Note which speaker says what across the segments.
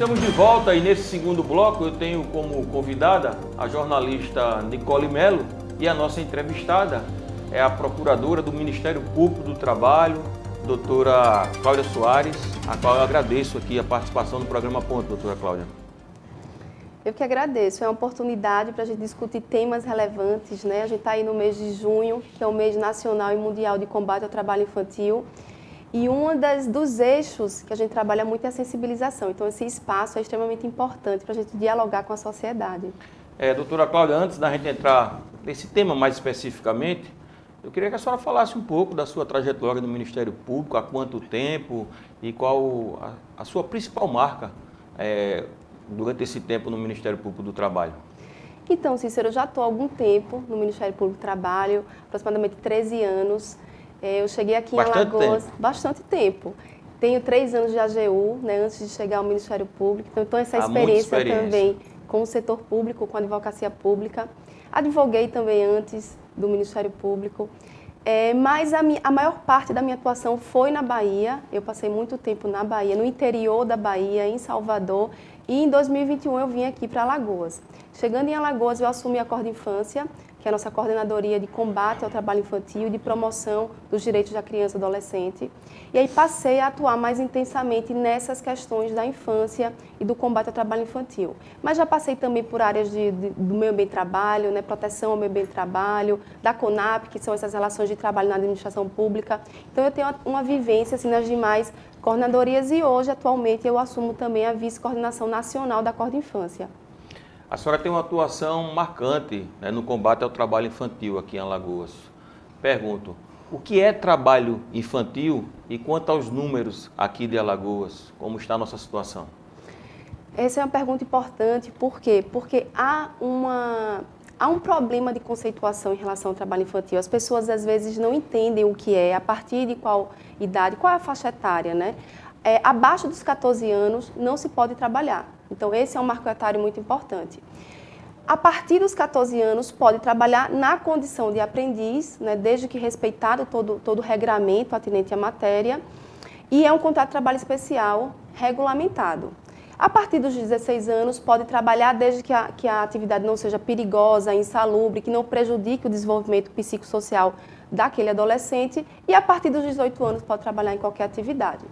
Speaker 1: estamos de volta e nesse segundo bloco eu tenho como convidada a jornalista Nicole Melo e a nossa entrevistada é a procuradora do Ministério Público do Trabalho, doutora Cláudia Soares, a qual eu agradeço aqui a participação no programa Ponto, doutora Cláudia.
Speaker 2: Eu que agradeço, é uma oportunidade para a gente discutir temas relevantes, né? A gente está aí no mês de junho, que é o mês nacional e mundial de combate ao trabalho infantil. E dos eixos que a gente trabalha muito é a sensibilização. Então, esse espaço é extremamente importante para a gente dialogar com a sociedade.
Speaker 1: Doutora Cláudia, antes da gente entrar nesse tema mais especificamente, eu queria que a senhora falasse um pouco da sua trajetória no Ministério Público, há quanto tempo e qual a sua principal marca durante esse tempo no Ministério Público do Trabalho.
Speaker 2: Então, Cícero, eu já estou há algum tempo no Ministério Público do Trabalho, aproximadamente 13 anos. Eu cheguei aqui em Alagoas bastante tempo. Tenho 3 anos de AGU, né, antes de chegar ao Ministério Público. Então, essa experiência também com o setor público, com a advocacia pública. Advoguei também antes do Ministério Público. Mas a maior parte da minha atuação foi na Bahia. Eu passei muito tempo na Bahia, no interior da Bahia, em Salvador. E em 2021 eu vim aqui para Alagoas. Chegando em Alagoas, eu assumi a Corda Infância, que é a nossa coordenadoria de combate ao trabalho infantil e de promoção dos direitos da criança e do adolescente. E aí passei a atuar mais intensamente nessas questões da infância e do combate ao trabalho infantil. Mas já passei também por áreas do meio ambiente de trabalho, né, proteção ao meio ambiente de trabalho, da CONAP, que são essas relações de trabalho na administração pública. Então eu tenho uma vivência assim, nas demais coordenadorias e hoje, atualmente, eu assumo também a vice-coordenação nacional da Corda Infância.
Speaker 1: A senhora tem uma atuação marcante, né, no combate ao trabalho infantil aqui em Alagoas. Pergunto, o que é trabalho infantil e quanto aos números aqui de Alagoas, como está a nossa situação?
Speaker 2: Essa é uma pergunta importante, por quê? Porque há um problema de conceituação em relação ao trabalho infantil. As pessoas às vezes não entendem o que é, a partir de qual idade, qual é a faixa etária, né? Abaixo dos 14 anos não se pode trabalhar. Então, esse é um marco etário muito importante. A partir dos 14 anos, pode trabalhar na condição de aprendiz, né, desde que respeitado todo o regramento atinente à matéria, e é um contrato de trabalho especial regulamentado. A partir dos 16 anos, pode trabalhar desde que a atividade não seja perigosa, insalubre, que não prejudique o desenvolvimento psicossocial daquele adolescente, e a partir dos 18 anos pode trabalhar em qualquer atividade.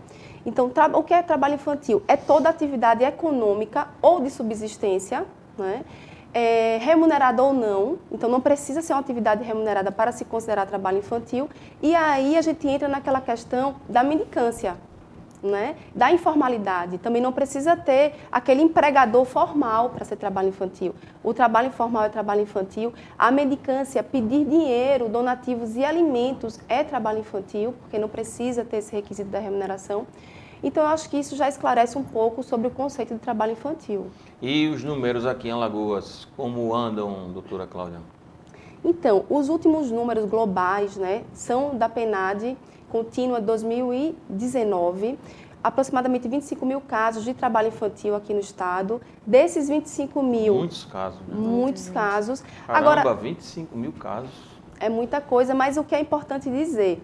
Speaker 2: Então, o que é trabalho infantil? É toda atividade econômica ou de subsistência, né? Remunerada ou não, então não precisa ser uma atividade remunerada para se considerar trabalho infantil, e aí a gente entra naquela questão da mendicância, né? Da informalidade. Também não precisa ter aquele empregador formal para ser trabalho infantil. O trabalho informal é trabalho infantil. A mendicância, pedir dinheiro, donativos e alimentos é trabalho infantil, porque não precisa ter esse requisito da remuneração. Então, eu acho que isso já esclarece um pouco sobre o conceito de trabalho infantil.
Speaker 1: E os números aqui em Alagoas, como andam, doutora Cláudia?
Speaker 2: Então, os últimos números globais, né, são da PNAD contínua 2019, aproximadamente 25 mil casos de trabalho infantil aqui no estado. Desses 25 mil...
Speaker 1: Muitos casos, né?
Speaker 2: Muitos casos.
Speaker 1: Caramba,
Speaker 2: Agora,
Speaker 1: 25 mil casos.
Speaker 2: É muita coisa, mas o que é importante dizer...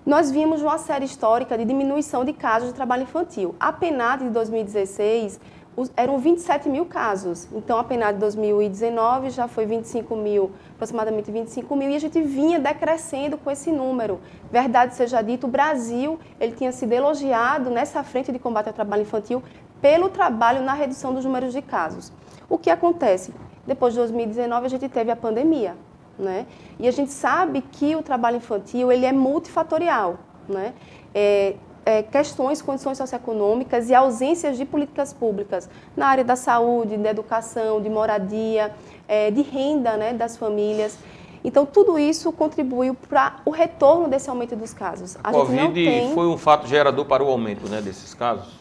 Speaker 2: Nós vimos uma série histórica de diminuição de casos de trabalho infantil. A PNAD de 2016 eram 27 mil casos. Então, a PNAD de 2019 já foi 25 mil, aproximadamente 25 mil, e a gente vinha decrescendo com esse número. Verdade seja dito, o Brasil ele tinha sido elogiado nessa frente de combate ao trabalho infantil pelo trabalho na redução dos números de casos. O que acontece? Depois de 2019, a gente teve a pandemia. Né? E a gente sabe que o trabalho infantil ele é multifatorial, né? Questões, condições socioeconômicas e ausências de políticas públicas na área da saúde, da educação, de moradia, de renda, né, das famílias. Então, tudo isso contribuiu para o retorno desse aumento dos casos.
Speaker 1: A Covid foi um fato gerador para o aumento, né, desses casos?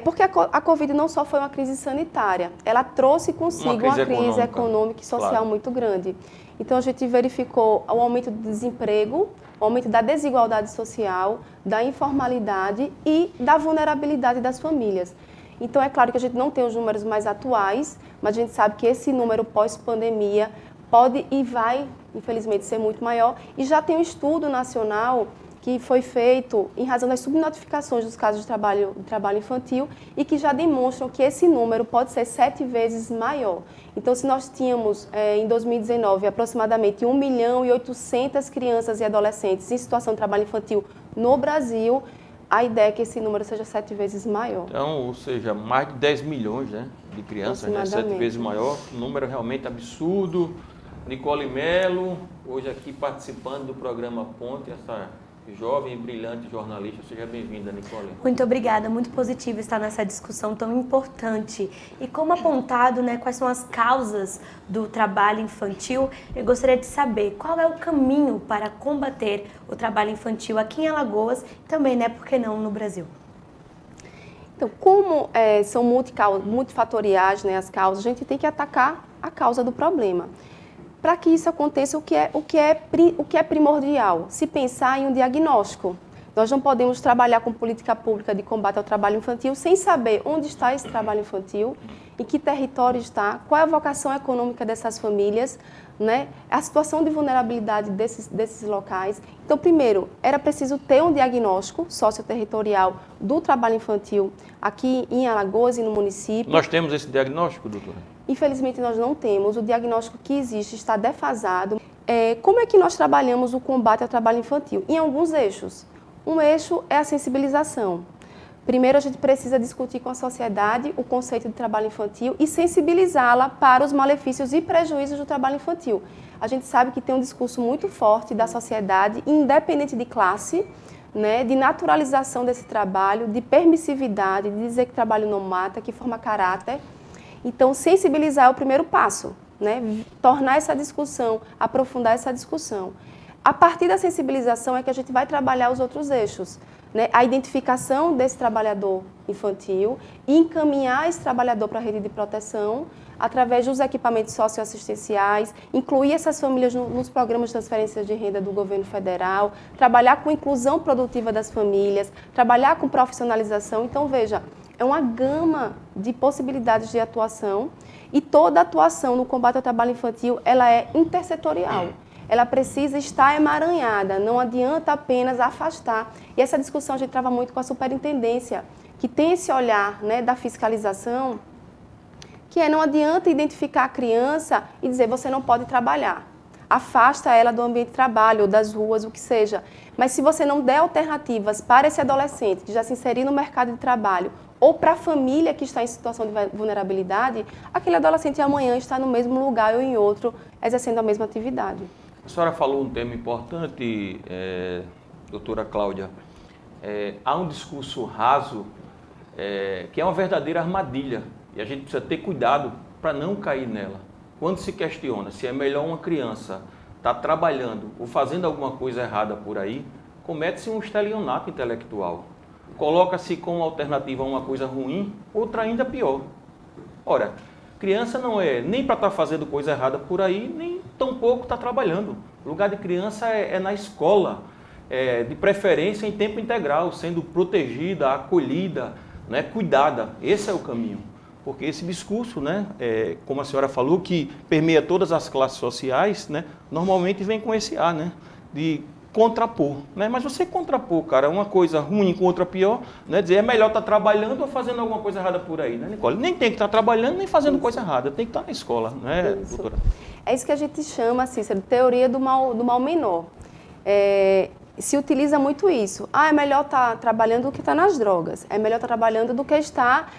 Speaker 2: Porque a Covid não só foi uma crise sanitária, ela trouxe consigo uma crise econômica e social muito grande. Então, a gente verificou o aumento do desemprego, o aumento da desigualdade social, da informalidade e da vulnerabilidade das famílias. Então, é claro que a gente não tem os números mais atuais, mas a gente sabe que esse número pós-pandemia pode e vai, infelizmente, ser muito maior. E já tem um estudo nacional que foi feito em razão das subnotificações dos casos de trabalho infantil e que já demonstram que esse número pode ser 7 vezes maior. Então, se nós tínhamos, em 2019, aproximadamente 1.800.000 crianças e adolescentes em situação de trabalho infantil no Brasil, a ideia é que esse número seja 7 vezes maior.
Speaker 1: Então, ou seja, mais de 10 milhões, né, de crianças, né, 7 vezes maior, um número realmente absurdo. Nicole Melo, hoje aqui participando do programa Ponte, essa jovem e brilhante jornalista. Seja bem-vinda, Nicole.
Speaker 3: Muito obrigada, muito positivo estar nessa discussão tão importante. E como apontado, né, quais são as causas do trabalho infantil, eu gostaria de saber qual é o caminho para combater o trabalho infantil aqui em Alagoas e também, né, por que não, no Brasil?
Speaker 2: Então, como são multifatoriais, né, as causas, a gente tem que atacar a causa do problema. Para que isso aconteça, o que é primordial? Se pensar em um diagnóstico. Nós não podemos trabalhar com política pública de combate ao trabalho infantil sem saber onde está esse trabalho infantil, em que território está, qual é a vocação econômica dessas famílias, né? A situação de vulnerabilidade desses locais. Então, primeiro, era preciso ter um diagnóstico socioterritorial do trabalho infantil aqui em Alagoas e no município.
Speaker 1: Nós temos esse diagnóstico, doutora?
Speaker 2: Infelizmente, nós não temos. O diagnóstico que existe está defasado. Como é que nós trabalhamos o combate ao trabalho infantil? Em alguns eixos. Um eixo é a sensibilização. Primeiro, a gente precisa discutir com a sociedade o conceito de trabalho infantil e sensibilizá-la para os malefícios e prejuízos do trabalho infantil. A gente sabe que tem um discurso muito forte da sociedade, independente de classe, né, de naturalização desse trabalho, de permissividade, de dizer que trabalho não mata, que forma caráter. Então, sensibilizar é o primeiro passo, né? Tornar essa discussão, aprofundar essa discussão. A partir da sensibilização é que a gente vai trabalhar os outros eixos, né? A identificação desse trabalhador infantil e encaminhar esse trabalhador para a rede de proteção através dos equipamentos socioassistenciais, incluir essas famílias nos programas de transferência de renda do governo federal, trabalhar com inclusão produtiva das famílias, trabalhar com profissionalização. Então, veja, é uma gama de possibilidades de atuação e toda atuação no combate ao trabalho infantil, ela é intersetorial. Ela precisa estar emaranhada, não adianta apenas afastar. E essa discussão a gente trava muito com a superintendência, que tem esse olhar, né, da fiscalização, que não adianta identificar a criança e dizer você não pode trabalhar. Afasta ela do ambiente de trabalho, ou das ruas, o que seja. Mas se você não der alternativas para esse adolescente que já se inseriu no mercado de trabalho, ou para a família que está em situação de vulnerabilidade, aquele adolescente amanhã está no mesmo lugar ou em outro, exercendo a mesma atividade.
Speaker 1: A senhora falou um tema importante, doutora Cláudia. Há um discurso raso que é uma verdadeira armadilha e a gente precisa ter cuidado para não cair nela. Quando se questiona se é melhor uma criança estar trabalhando ou fazendo alguma coisa errada por aí, comete-se um estelionato intelectual. Coloca-se como alternativa a uma coisa ruim, outra ainda pior. Ora, criança não é nem para estar fazendo coisa errada por aí, nem tampouco está trabalhando. O lugar de criança é na escola, de preferência em tempo integral, sendo protegida, acolhida, né, cuidada. Esse é o caminho. Porque esse discurso, né, como a senhora falou, que permeia todas as classes sociais, né, normalmente vem com esse ar, né, de contrapor, né? Mas você contrapor, cara, uma coisa ruim com outra pior, né? Dizer é melhor estar trabalhando ou fazendo alguma coisa errada por aí, né, Nicole? Nem tem que estar trabalhando nem fazendo coisa errada, tem que estar na escola, né, doutora?
Speaker 2: É isso que a gente chama, Cícero, de teoria do mal menor. Se utiliza muito isso. É melhor estar trabalhando do que estar nas drogas. É melhor estar trabalhando do que estar,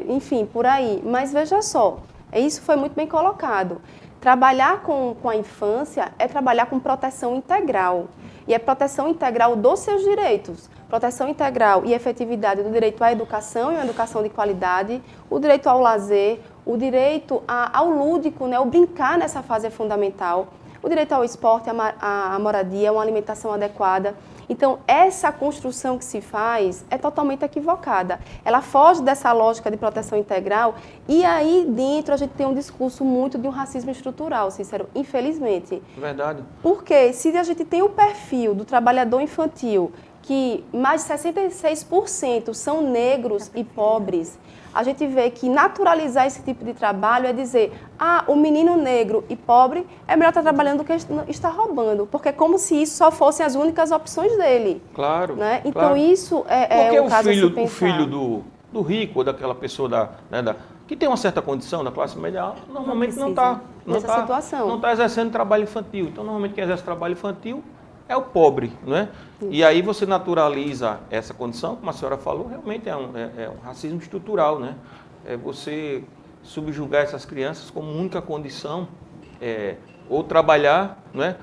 Speaker 2: enfim, por aí. Mas veja só, isso foi muito bem colocado. Trabalhar com a infância é trabalhar com proteção integral. E é proteção integral dos seus direitos. Proteção integral e efetividade do direito à educação e uma educação de qualidade, o direito ao lazer, o direito ao lúdico, né? O brincar nessa fase é fundamental. O direito ao esporte, à moradia, uma alimentação adequada. Então, essa construção que se faz é totalmente equivocada. Ela foge dessa lógica de proteção integral e aí dentro a gente tem um discurso muito de um racismo estrutural, Cícero, infelizmente.
Speaker 1: Verdade.
Speaker 2: Porque se a gente tem o perfil do trabalhador infantil, que mais de 66% são negros e pobres, a gente vê que naturalizar esse tipo de trabalho é dizer, o menino negro e pobre é melhor estar trabalhando do que estar roubando, porque é como se isso só fossem as únicas opções dele.
Speaker 1: Claro.
Speaker 2: Né? Então
Speaker 1: claro.
Speaker 2: isso
Speaker 1: porque
Speaker 2: um caso a se pensar.
Speaker 1: O filho do rico, ou daquela pessoa que tem uma certa condição da classe média alta, normalmente não está exercendo trabalho infantil. Então, normalmente quem exerce trabalho infantil é o pobre, né? E aí você naturaliza essa condição, como a senhora falou, realmente é um racismo estrutural, né? É você subjugar essas crianças como única condição, ou trabalhar, né?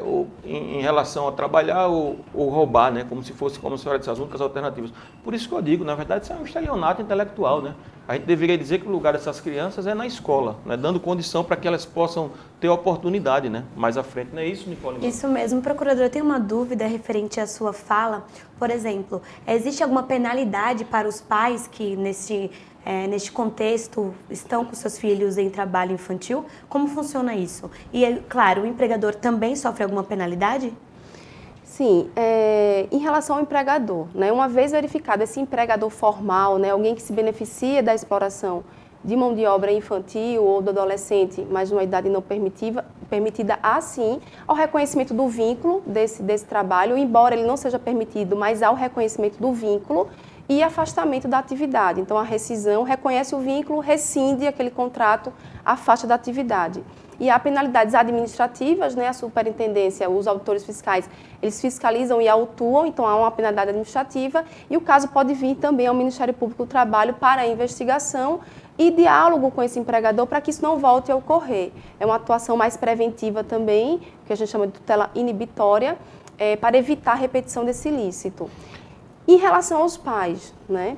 Speaker 1: Ou em relação a trabalhar ou roubar, né? Como se fosse, como a senhora disse, as únicas alternativas. Por isso que eu digo, na verdade, isso é um estelionato intelectual, né? A gente deveria dizer que o lugar dessas crianças é na escola, né? Dando condição para que elas possam ter oportunidade, né? Mais à frente, não é isso, Nicole?
Speaker 3: Isso mesmo. Procuradora, eu tenho uma dúvida referente à sua fala. Por exemplo, existe alguma penalidade para os pais que neste contexto estão com seus filhos em trabalho infantil? Como funciona isso? E, claro, o empregador também sofre alguma penalidade?
Speaker 2: Sim, em relação ao empregador, né, uma vez verificado esse empregador formal, né, alguém que se beneficia da exploração de mão de obra infantil ou do adolescente, mas numa idade não permitida assim, ao reconhecimento do vínculo desse trabalho, embora ele não seja permitido, mas ao reconhecimento do vínculo e afastamento da atividade. Então, a rescisão reconhece o vínculo, rescinde aquele contrato, afasta da atividade. E há penalidades administrativas, né? A superintendência, os auditores fiscais, eles fiscalizam e autuam, então há uma penalidade administrativa e o caso pode vir também ao Ministério Público do Trabalho para a investigação e diálogo com esse empregador para que isso não volte a ocorrer. É uma atuação mais preventiva também, que a gente chama de tutela inibitória, para evitar a repetição desse ilícito. Em relação aos pais, né?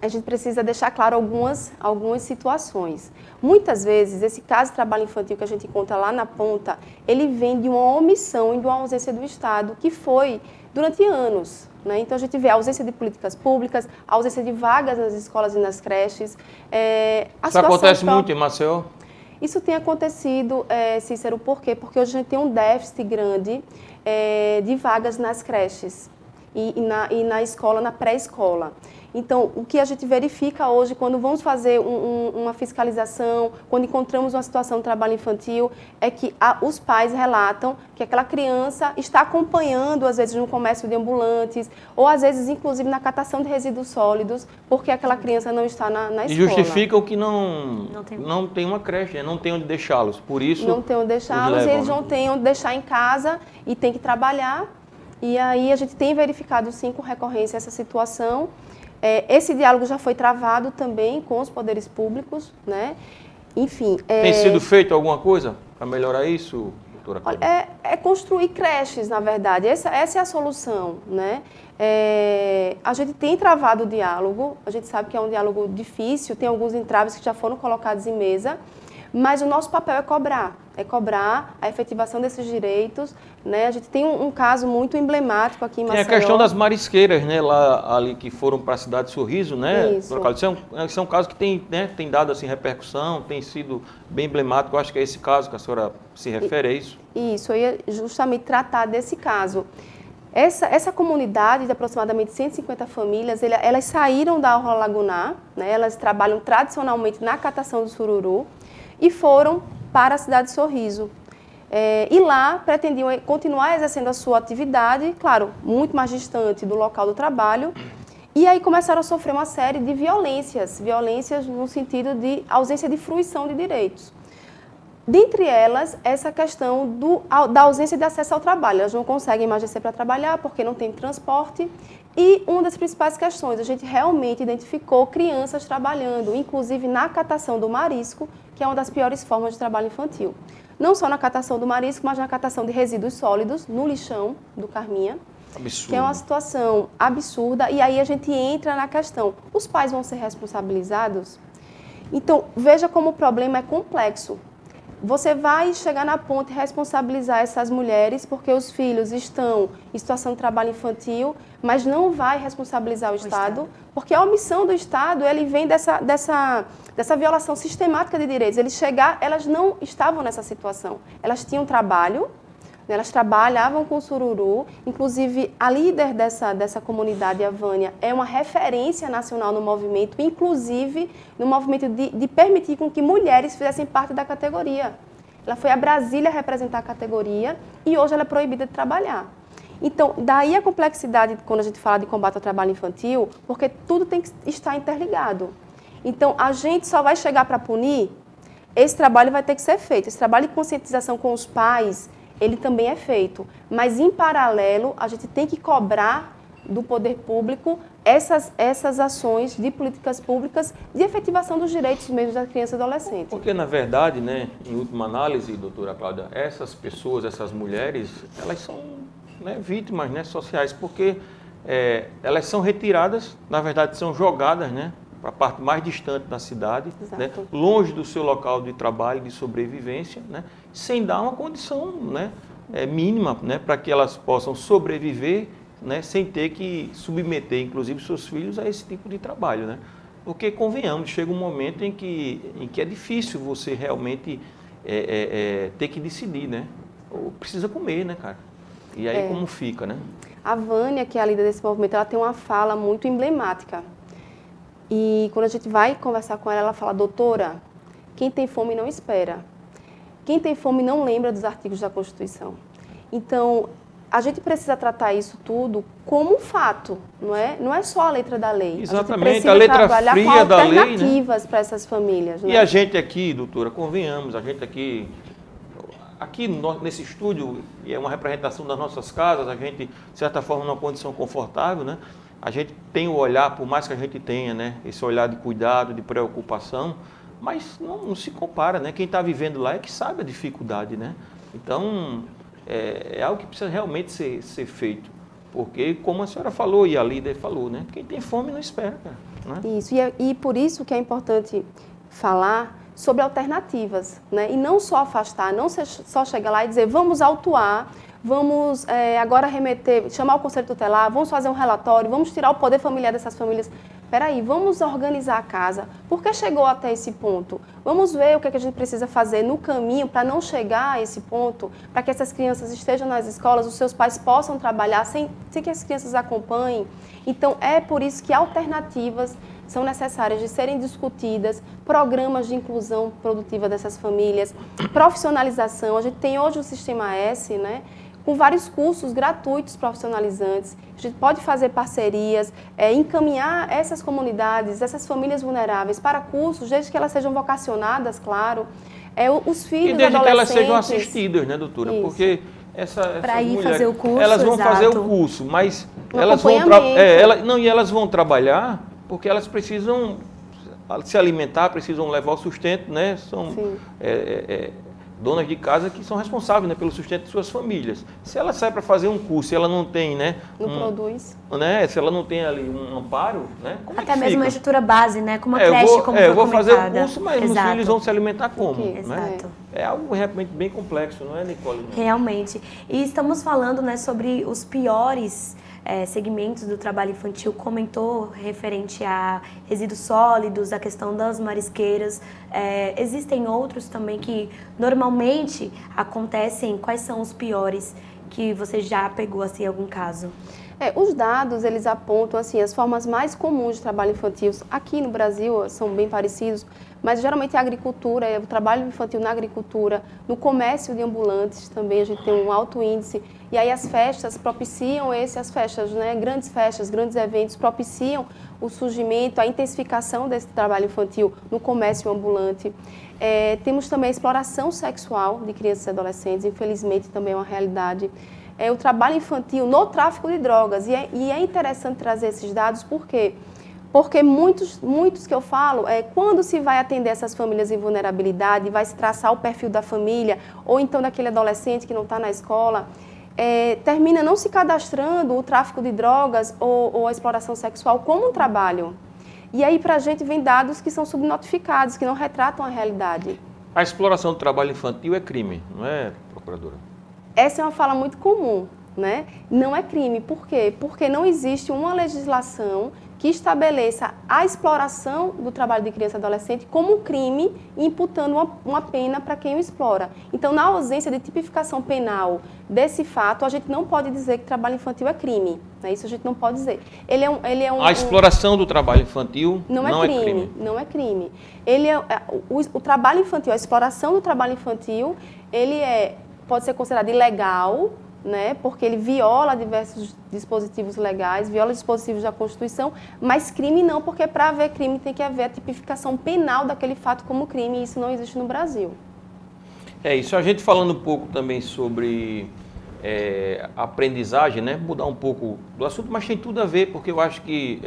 Speaker 2: A gente precisa deixar claro algumas situações. Muitas vezes, esse caso de trabalho infantil que a gente encontra lá na ponta, ele vem de uma omissão e de uma ausência do Estado, que foi durante anos. Né? Então, a gente vê a ausência de políticas públicas, a ausência de vagas nas escolas e nas creches.
Speaker 1: Isso acontece muito em Maceió?
Speaker 2: Isso tem acontecido, Cícero, por quê? Porque hoje a gente tem um déficit grande de vagas nas creches e na escola, na pré-escola. Então, o que a gente verifica hoje, quando vamos fazer uma fiscalização, quando encontramos uma situação de trabalho infantil, é que os pais relatam que aquela criança está acompanhando, às vezes, no comércio de ambulantes, ou às vezes, inclusive, na catação de resíduos sólidos, porque aquela criança não está na escola.
Speaker 1: E justificam que não tem uma creche, não tem onde deixá-los, por isso...
Speaker 2: Não tem onde deixá-los, eles não têm onde deixar em casa e tem que trabalhar. E aí a gente tem verificado, sim, com recorrência essa situação. Esse diálogo já foi travado também com os poderes públicos, né? Enfim...
Speaker 1: Tem sido feito alguma coisa para melhorar isso, doutora?
Speaker 2: Olha, é construir creches, na verdade. Essa é a solução, né? A gente tem travado o diálogo, a gente sabe que é um diálogo difícil, tem alguns entraves que já foram colocados em mesa, mas o nosso papel é cobrar a efetivação desses direitos, né? A gente tem um caso muito emblemático aqui em Maceió.
Speaker 1: Tem a questão das marisqueiras, né? Lá ali que foram para a cidade de Sorriso, né?
Speaker 2: Isso.
Speaker 1: Isso é um caso que tem dado assim, repercussão, tem sido bem emblemático. Eu acho que é esse caso que a senhora se refere, é isso?
Speaker 2: Isso, eu ia justamente tratar desse caso. Essa comunidade de aproximadamente 150 famílias, elas saíram da orla lagunar, né? Elas trabalham tradicionalmente na catação do sururu e foram para a cidade de Sorriso. E lá pretendiam continuar exercendo a sua atividade, claro, muito mais distante do local do trabalho, e aí começaram a sofrer uma série de violências no sentido de ausência de fruição de direitos. Dentre elas, essa questão da ausência de acesso ao trabalho. Elas não conseguem mais descer para trabalhar porque não tem transporte. E uma das principais questões, a gente realmente identificou crianças trabalhando, inclusive na catação do marisco, que é uma das piores formas de trabalho infantil. Não só na catação do marisco, mas na catação de resíduos sólidos, no lixão do Carminha.
Speaker 1: Absurdo.
Speaker 2: Que é uma situação absurda. E aí a gente entra na questão, os pais vão ser responsabilizados? Então, veja como o problema é complexo. Você vai chegar na ponta e responsabilizar essas mulheres porque os filhos estão em situação de trabalho infantil, mas não vai responsabilizar o Estado, porque a omissão do Estado ele vem dessa violação sistemática de direitos. Elas não estavam nessa situação. Elas tinham trabalho, Elas trabalhavam com sururu, inclusive a líder dessa comunidade, a Vânia, é uma referência nacional no movimento, inclusive no movimento de permitir com que mulheres fizessem parte da categoria. Ela foi a Brasília representar a categoria e hoje ela é proibida de trabalhar. Então, daí a complexidade quando a gente fala de combate ao trabalho infantil, porque tudo tem que estar interligado. Então, a gente só vai chegar para punir, esse trabalho vai ter que ser feito. Esse trabalho de conscientização com os pais, ele também é feito. Mas, em paralelo, a gente tem que cobrar do poder público essas ações de políticas públicas de efetivação dos direitos mesmo da criança e adolescente.
Speaker 1: Porque, na verdade, né, em última análise, doutora Cláudia, essas pessoas, essas mulheres, elas são, né, vítimas, né, sociais, porque elas são retiradas, na verdade, são jogadas, né, para a parte mais distante da cidade, né, longe do seu local de trabalho, de sobrevivência, né, sem dar uma condição, né, mínima, né, para que elas possam sobreviver, né, sem ter que submeter, inclusive, seus filhos a esse tipo de trabalho. Né? Porque, convenhamos, chega um momento em que é difícil você realmente ter que decidir, né? Ou precisa comer, né, cara? E aí como fica, né?
Speaker 2: A Vânia, que é a líder desse movimento, ela tem uma fala muito emblemática. E quando a gente vai conversar com ela, ela fala: doutora, quem tem fome não espera. Quem tem fome não lembra dos artigos da Constituição. Então, a gente precisa tratar isso tudo como um fato, não é? Não é só a letra da lei.
Speaker 1: Exatamente, a letra fria da lei, né?
Speaker 2: Alternativas para essas famílias. Né?
Speaker 1: E a gente aqui, doutora, convenhamos, a gente aqui nesse estúdio, é uma representação das nossas casas, a gente, de certa forma, numa condição confortável, né? A gente tem o olhar, por mais que a gente tenha, né, esse olhar de cuidado, de preocupação, mas não se compara, né? Quem está vivendo lá é que sabe a dificuldade, né? Então, é algo que precisa realmente ser feito, porque, como a senhora falou e a líder falou, né? Quem tem fome não espera, cara. Né?
Speaker 2: Isso, e por isso que é importante falar sobre alternativas, né? E não só afastar, não só chegar lá e dizer: vamos autuar, vamos agora remeter, chamar o Conselho Tutelar, vamos fazer um relatório, vamos tirar o poder familiar dessas famílias. Peraí, vamos organizar a casa. Por que chegou até esse ponto? Vamos ver o que a gente precisa fazer no caminho para não chegar a esse ponto, para que essas crianças estejam nas escolas, os seus pais possam trabalhar sem que as crianças acompanhem. Então, é por isso que alternativas são necessárias de serem discutidas, programas de inclusão produtiva dessas famílias, profissionalização. A gente tem hoje o Sistema S, né, com vários cursos gratuitos profissionalizantes. A gente pode fazer parcerias, encaminhar essas comunidades, essas famílias vulneráveis para cursos, desde que elas sejam vocacionadas, claro. Os filhos,
Speaker 1: e desde
Speaker 2: adolescentes...
Speaker 1: que elas sejam assistidas, né, doutora?
Speaker 2: Isso.
Speaker 1: Porque essas mulheres,
Speaker 3: fazer o curso,
Speaker 1: elas vão
Speaker 3: exato.
Speaker 1: fazer o curso, mas
Speaker 2: Um
Speaker 1: elas vão
Speaker 2: acompanhamento.
Speaker 1: e elas vão trabalhar porque elas precisam se alimentar, precisam levar o sustento, né? São donas de casa que são responsáveis, né, pelo sustento de suas famílias. Se ela sai para fazer um curso e ela não tem, né,
Speaker 2: produz.
Speaker 1: Né, se ela não tem ali um amparo, né, como
Speaker 3: até
Speaker 1: é que
Speaker 3: mesmo
Speaker 1: fica?
Speaker 3: uma estrutura base, né, como a creche, como foi
Speaker 1: eu vou fazer o
Speaker 3: comentada.
Speaker 1: curso, mas
Speaker 3: Exato.
Speaker 1: os filhos vão se alimentar como?
Speaker 3: Exato.
Speaker 1: Né? É algo realmente bem complexo, não é, Nicole?
Speaker 3: Realmente. E estamos falando, né, sobre os piores segmentos do trabalho infantil. Comentou referente a resíduos sólidos, a questão das marisqueiras. Existem outros também que normalmente acontecem. Quais são os piores que você já pegou assim, algum caso?
Speaker 2: Os dados, eles apontam assim, as formas mais comuns de trabalho infantil. Aqui no Brasil são bem parecidos, mas geralmente a agricultura, o trabalho infantil na agricultura, no comércio de ambulantes também a gente tem um alto índice. E aí as festas propiciam as festas, né? Grandes festas, grandes eventos propiciam o surgimento, a intensificação desse trabalho infantil no comércio ambulante. Temos também a exploração sexual de crianças e adolescentes, infelizmente também é uma realidade. O trabalho infantil no tráfico de drogas. E é interessante trazer esses dados, por quê? Porque muitos que eu falo, quando se vai atender essas famílias em vulnerabilidade, vai se traçar o perfil da família, ou então daquele adolescente que não está na escola, termina não se cadastrando o tráfico de drogas ou a exploração sexual como um trabalho. E aí para a gente vem dados que são subnotificados, que não retratam a realidade.
Speaker 1: A exploração do trabalho infantil é crime, não é, procuradora?
Speaker 2: Essa é uma fala muito comum, né? Não é crime. Por quê? Porque não existe uma legislação que estabeleça a exploração do trabalho de criança e adolescente como um crime, imputando uma pena para quem o explora. Então, na ausência de tipificação penal desse fato, a gente não pode dizer que trabalho infantil é crime. Né? Isso a gente não pode dizer.
Speaker 1: A exploração do trabalho infantil não é crime.
Speaker 2: Não é crime. O trabalho infantil, a exploração do trabalho infantil, pode ser considerado ilegal, né, porque ele viola diversos dispositivos legais, viola dispositivos da Constituição, mas crime não, porque para haver crime tem que haver a tipificação penal daquele fato como crime, e isso não existe no Brasil.
Speaker 1: Isso, a gente falando um pouco também sobre aprendizagem, né, mudar um pouco do assunto, mas tem tudo a ver, porque eu acho que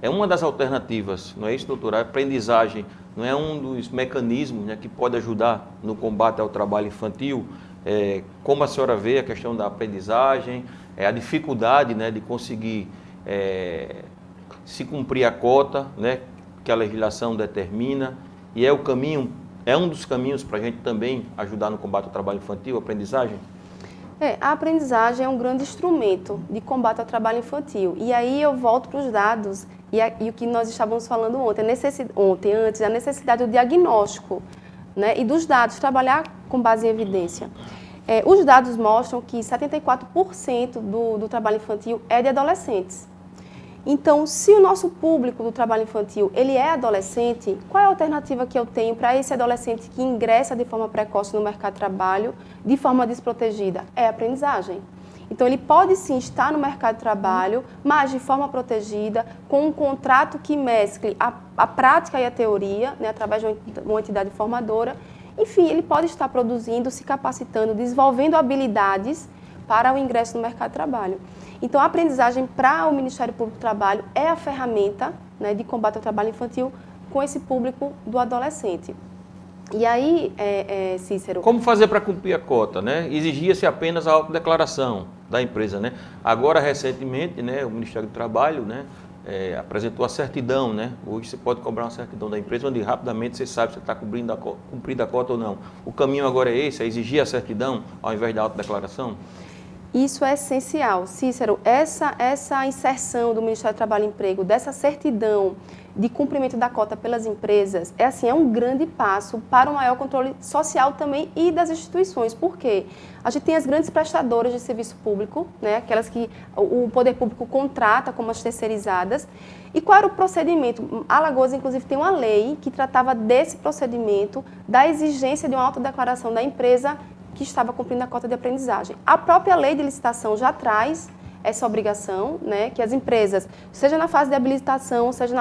Speaker 1: é uma das alternativas, não é isso, doutora? A aprendizagem não é um dos mecanismos, né, que pode ajudar no combate ao trabalho infantil. Como a senhora vê a questão da aprendizagem, a dificuldade, né, de conseguir se cumprir a cota, né, que a legislação determina, e é um dos caminhos para a gente também ajudar no combate ao trabalho infantil, a aprendizagem?
Speaker 2: A aprendizagem é um grande instrumento de combate ao trabalho infantil. E aí eu volto para os dados e o que nós estávamos falando antes, a necessidade do diagnóstico, né, e dos dados, trabalhar com base em evidência. Os dados mostram que 74% do trabalho infantil é de adolescentes. Então, se o nosso público do trabalho infantil ele é adolescente, qual é a alternativa que eu tenho para esse adolescente que ingressa de forma precoce no mercado de trabalho, de forma desprotegida? É a aprendizagem. Então, ele pode sim estar no mercado de trabalho, mas de forma protegida, com um contrato que mescle a prática e a teoria, né, através de uma entidade formadora. Enfim, ele pode estar produzindo, se capacitando, desenvolvendo habilidades para o ingresso no mercado de trabalho. Então, a aprendizagem para o Ministério Público do Trabalho é a ferramenta, né, de combate ao trabalho infantil com esse público do adolescente. E aí, Cícero...
Speaker 1: Como fazer para cumprir a cota, né? Exigia-se apenas a autodeclaração da empresa, né? Agora, recentemente, né, o Ministério do Trabalho, né, apresentou a certidão, né? Hoje você pode cobrar uma certidão da empresa, onde rapidamente você sabe se está cumprindo a cota ou não. O caminho agora é esse, é exigir a certidão ao invés da autodeclaração?
Speaker 2: Isso é essencial. Cícero, essa inserção do Ministério do Trabalho e Emprego, dessa certidão de cumprimento da cota pelas empresas, é um grande passo para o maior controle social também e das instituições. Por quê? A gente tem as grandes prestadoras de serviço público, né, aquelas que o poder público contrata como as terceirizadas. E qual era o procedimento? Alagoas, inclusive, tem uma lei que tratava desse procedimento, da exigência de uma autodeclaração da empresa que estava cumprindo a cota de aprendizagem. A própria lei de licitação já traz essa obrigação, né, que as empresas, seja na fase de habilitação, seja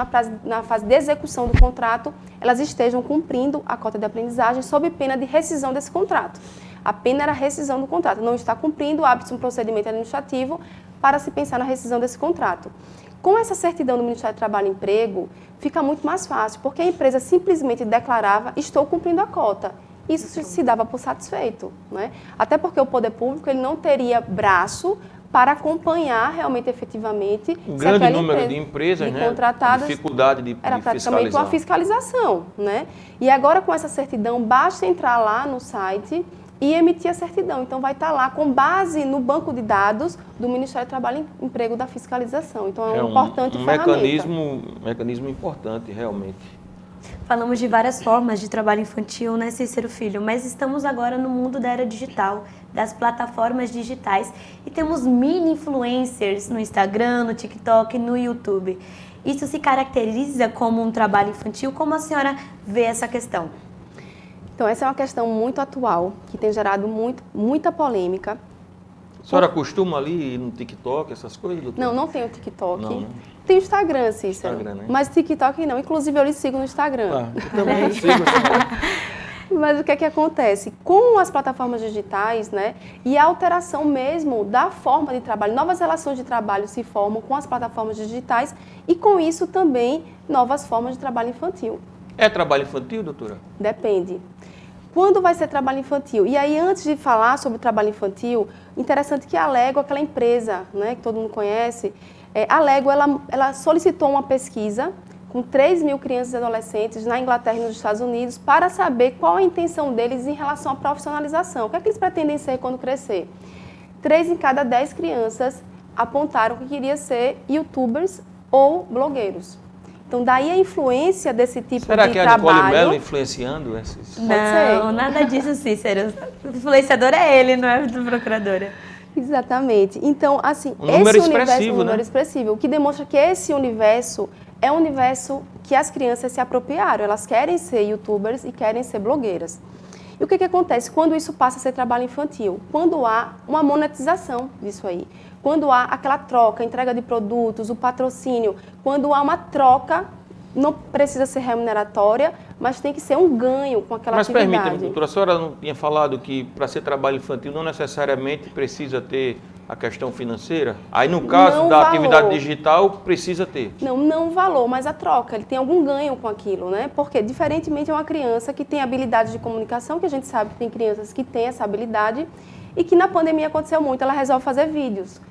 Speaker 2: na fase de execução do contrato, elas estejam cumprindo a cota de aprendizagem sob pena de rescisão desse contrato. A pena era a rescisão do contrato, não está cumprindo, abre-se um procedimento administrativo para se pensar na rescisão desse contrato. Com essa certidão do Ministério do Trabalho e Emprego, fica muito mais fácil, porque a empresa simplesmente declarava, estou cumprindo a cota. Isso se dava por satisfeito, né? Até porque o poder público ele não teria braço para acompanhar realmente, efetivamente,
Speaker 1: um grande número de empresas, né,
Speaker 2: contratadas,
Speaker 1: dificuldade de
Speaker 2: era praticamente uma fiscalização, né? E agora com essa certidão basta entrar lá no site e emitir a certidão. Então vai estar lá com base no banco de dados do Ministério do Trabalho e Emprego da fiscalização. Então é um importante ferramenta.
Speaker 1: Mecanismo importante realmente.
Speaker 3: Falamos de várias formas de trabalho infantil, né, Cícero Filho? Mas estamos agora no mundo da era digital, das plataformas digitais. E temos mini influencers no Instagram, no TikTok, no YouTube. Isso se caracteriza como um trabalho infantil? Como a senhora vê essa questão?
Speaker 2: Então, essa é uma questão muito atual, que tem gerado muita polêmica.
Speaker 1: A senhora costuma ali ir no TikTok, essas coisas, doutora?
Speaker 2: Não tenho TikTok.
Speaker 1: Não, né?
Speaker 2: Tem Instagram, Cícero.
Speaker 1: Instagram, né?
Speaker 2: Mas TikTok não. Inclusive, eu lhe sigo no Instagram.
Speaker 1: Também sigo.
Speaker 2: Mas o que é que acontece? Com as plataformas digitais, né, e a alteração mesmo da forma de trabalho, novas relações de trabalho se formam com as plataformas digitais e, com isso, também novas formas de trabalho infantil.
Speaker 1: É trabalho infantil, doutora?
Speaker 2: Depende. Quando vai ser trabalho infantil? E aí, antes de falar sobre o trabalho infantil, interessante que a Lego, aquela empresa, né, que todo mundo conhece, a Lego ela solicitou uma pesquisa com 3.000 crianças e adolescentes na Inglaterra e nos Estados Unidos para saber qual a intenção deles em relação à profissionalização. O que é que eles pretendem ser quando crescer? 3 em cada 10 crianças apontaram que queria ser youtubers ou blogueiros. Então, daí a influência desse tipo
Speaker 1: Será
Speaker 2: de
Speaker 1: que é a
Speaker 2: trabalho...
Speaker 1: Nicole Mello influenciando esses...
Speaker 3: Não, nada disso, Cícero. O influenciador é ele, não é a procuradora.
Speaker 2: Exatamente. Então, assim,
Speaker 1: Um número
Speaker 2: esse universo é um número
Speaker 1: né?
Speaker 2: expressivo, o que demonstra que esse universo é um universo que as crianças se apropriaram. Elas querem ser youtubers e querem ser blogueiras. E o que acontece quando isso passa a ser trabalho infantil? Quando há uma monetização disso aí. Quando há aquela troca, entrega de produtos, o patrocínio. Quando há uma troca, não precisa ser remuneratória, mas tem que ser um ganho com aquela atividade.
Speaker 1: Mas permita-me, doutora, a senhora não tinha falado que para ser trabalho infantil não necessariamente precisa ter a questão financeira? Aí no caso da atividade digital, precisa ter?
Speaker 2: Não o valor, mas a troca. Ele tem algum ganho com aquilo, né? Porque diferentemente é uma criança que tem habilidade de comunicação, que a gente sabe que tem crianças que têm essa habilidade e que na pandemia aconteceu muito, ela resolve fazer vídeos.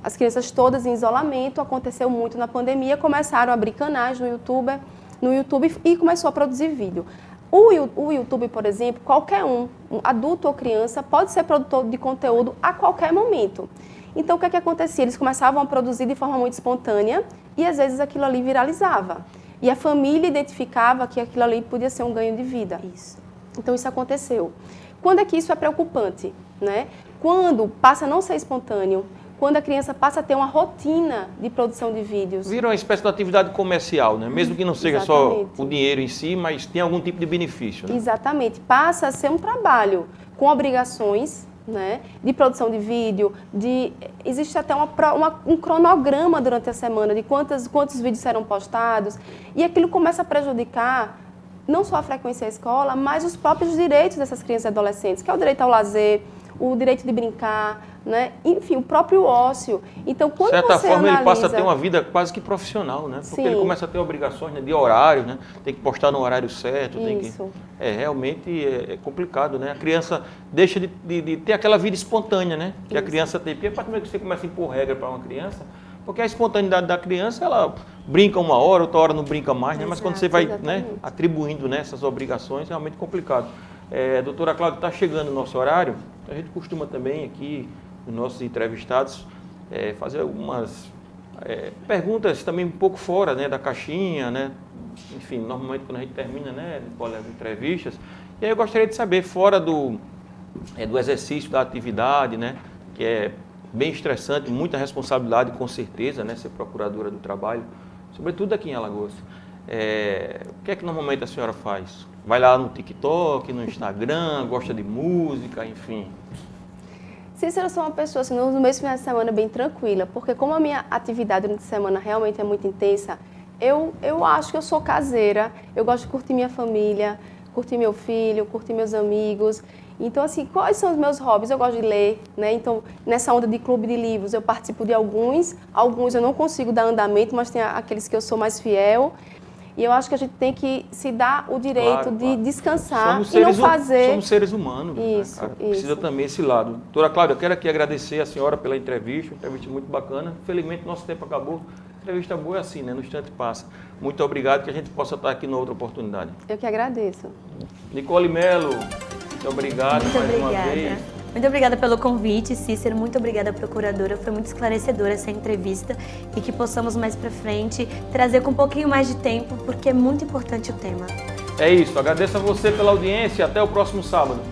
Speaker 2: As crianças todas em isolamento, aconteceu muito na pandemia, começaram a abrir canais no YouTube e começou a produzir vídeo. O YouTube, por exemplo, qualquer um adulto ou criança, pode ser produtor de conteúdo a qualquer momento. Então, o que acontecia? Eles começavam a produzir de forma muito espontânea e, às vezes, aquilo ali viralizava. E a família identificava que aquilo ali podia ser um ganho de vida.
Speaker 3: Isso.
Speaker 2: Então, isso aconteceu. Quando é que isso é preocupante, né? Quando passa a não ser espontâneo, quando a criança passa a ter uma rotina de produção de vídeos.
Speaker 1: Vira uma espécie de atividade comercial, né? Mesmo que não seja só o dinheiro em si, mas tem algum tipo de benefício. Né?
Speaker 2: Exatamente. Passa a ser um trabalho com obrigações, né? De produção de vídeo, existe até um cronograma durante a semana de quantos vídeos serão postados, e aquilo começa a prejudicar não só a frequência à escola, mas os próprios direitos dessas crianças e adolescentes, que é o direito ao lazer, o direito de brincar, né? Enfim, o próprio ócio. Então, quando
Speaker 1: de certa forma,
Speaker 2: analisa...
Speaker 1: ele passa a ter uma vida quase que profissional, né? Porque ele começa a ter obrigações, né, de horário, né? Tem que postar no horário certo.
Speaker 2: Isso.
Speaker 1: Realmente é complicado, né? A criança deixa de ter aquela vida espontânea, né? Que a criança tem. Porque a partir do momento que você começa a impor regra para uma criança, porque a espontaneidade da criança, ela brinca uma hora, outra hora não brinca mais, né? Mas quando você vai, né, atribuindo, né, essas obrigações, é realmente complicado. Doutora Cláudia, está chegando o nosso horário. A gente costuma também aqui, os nossos entrevistados, fazer algumas perguntas também um pouco fora, né, da caixinha, né? Enfim, normalmente quando a gente termina, né, as entrevistas. E aí eu gostaria de saber, fora do exercício da atividade, né, que é bem estressante, muita responsabilidade, com certeza, né, ser procuradora do trabalho, sobretudo aqui em Alagoas. O que é que normalmente a senhora faz? Vai lá no TikTok, no Instagram, gosta de música, enfim.
Speaker 2: Cícero, eu sou uma pessoa, assim, nos meus finais de semana bem tranquila, porque como a minha atividade durante a semana realmente é muito intensa, eu acho que eu sou caseira, eu gosto de curtir minha família, curtir meu filho, curtir meus amigos. Então, assim, quais são os meus hobbies? Eu gosto de ler, né? Então, nessa onda de clube de livros, eu participo de alguns eu não consigo dar andamento, mas tem aqueles que eu sou mais fiel. E eu acho que a gente tem que se dar o direito de descansar e não fazer...
Speaker 1: Somos seres humanos,
Speaker 2: isso,
Speaker 1: né, cara? Precisa também esse lado. Doutora Cláudia, eu quero aqui agradecer a senhora pela entrevista, uma entrevista muito bacana. Infelizmente, nosso tempo acabou. Entrevista boa é assim, né? No instante passa. Muito obrigado, que a gente possa estar aqui em outra oportunidade.
Speaker 2: Eu que agradeço.
Speaker 1: Nicole Mello, muito obrigado mais uma vez.
Speaker 3: Muito obrigada pelo convite, Cícero. Muito obrigada, procuradora. Foi muito esclarecedora essa entrevista e que possamos mais para frente trazer com um pouquinho mais de tempo, porque é muito importante o tema.
Speaker 1: É isso. Agradeço a você pela audiência. Até o próximo sábado.